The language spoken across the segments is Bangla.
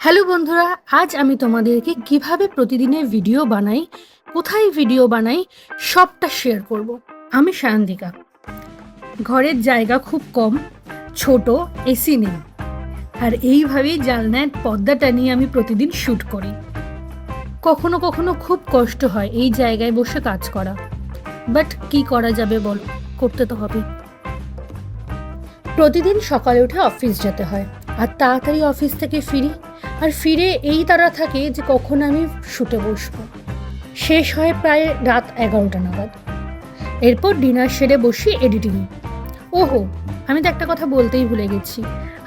হ্যালো বন্ধুরা, আজ আমি তোমাদেরকে কিভাবে প্রতিদিনের ভিডিও বানাই, কোথায় ভিডিও বানাই সবটা শেয়ার করব। আমি সায়ন্তিকা। ঘরের জায়গা খুব কম, ছোট, এসি নেই, আর এইভাবেই জানলার পর্দাটা নিয়ে আমি প্রতিদিন শ্যুট করি। কখনো কখনো খুব কষ্ট হয় এই জায়গায় বসে কাজ করা, বাট কি করা যাবে বলো, করতে তো হবে। প্রতিদিন সকালে উঠে অফিস যেতে হয়, আর তাড়াতাড়ি অফিস থেকে ফিরি, আর ফিরে এই তাড়া থাকে যে কখন আমি শুতে বসবো। শেষ হয় প্রায় রাত 11টা নাগাদ। এরপর ডিনার সেরে বসি এডিটিং। ওহো, আমি তো একটা কথা বলতেই ভুলে গেছি,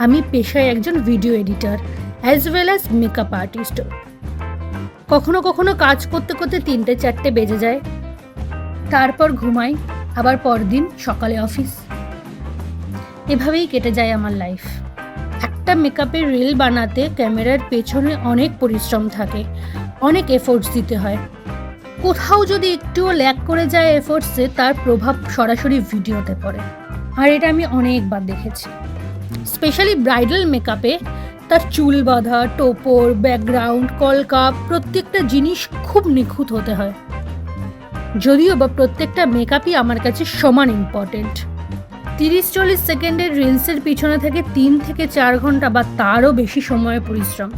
আমি পেশায় একজন video editor as well as makeup আর্টিস্টও। কখনো কখনো কাজ করতে করতে 3-4 বেজে যায়, তারপর ঘুমাই, আবার পরদিন সকালে অফিস। এভাবেই কেটে যায় আমার লাইফ। একটা মেকআপের রিল বানাতে ক্যামেরার পেছনে অনেক পরিশ্রম থাকে, অনেক এফোর্টস দিতে হয়। কোথাও যদি একটুও ল্যাগ করে যায় এফোর্টসে, তার প্রভাব সরাসরি ভিডিওতে পড়ে, আর এটা আমি অনেকবার দেখেছি। স্পেশালি ব্রাইডাল মেকআপে তার চুল বাঁধা, টোপর, ব্যাকগ্রাউন্ড, কলকাপ, প্রত্যেকটা জিনিস খুব নিখুঁত হতে হয়। যদিও বা প্রত্যেকটা মেকআপই আমার কাছে সমান ইম্পর্টেন্ট। 30-40 সেকেন্ডের রিলসের পিছনে থেকে 3 থেকে 4 ঘন্টা বা তারও বেশি সময়ের পরিশ্রম।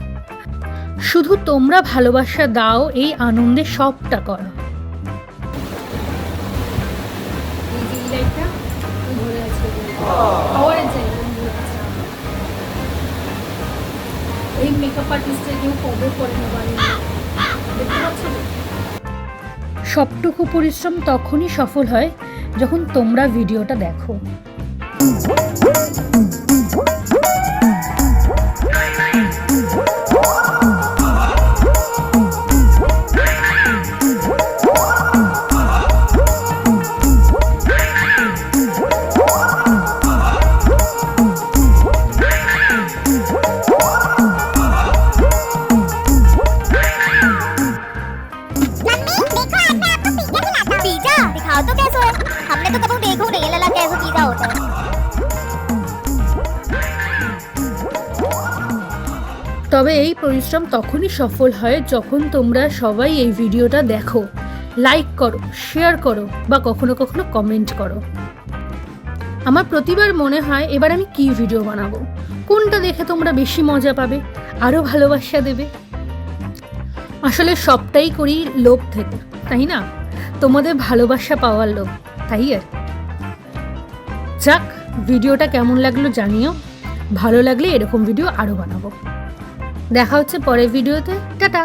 শুধু তোমরা ভালোবাসা দাও, এই আনন্দে সবটা করো। এই মেকআপ আর্টিস্টের কেউ কদর করে না বাড়ি, দেখতে পাচ্ছ? সবটুকু পরিশ্রম তখনই সফল হয় যখন তোমরা ভিডিওটা দেখো। दिखाओ तो कैसे है। हमने तो कभी देखो नहीं लला कैसे पिज़्ज़ा होता है। তবে এই পরিশ্রম তখনই সফল হয় যখন তোমরা সবাই এই ভিডিওটা দেখো, লাইক করো, শেয়ার করো, বা কখনো কখনো কমেন্ট করো। আমার প্রতিবার মনে হয় এবার আমি কি ভিডিও বানাবো, কোনটা দেখে তোমরা বেশি মজা পাবে, আরও ভালোবাসা দেবে। আসলে সবটাই করি লোভ থেকে, তাই না? তোমাদের ভালোবাসা পাওয়ার লোভ, তাই আর। যাক, ভিডিওটা কেমন লাগলো জানিও। ভালো লাগলে এরকম ভিডিও আরও বানাবো। দেখা হচ্ছে পরের ভিডিওতে। টাটা।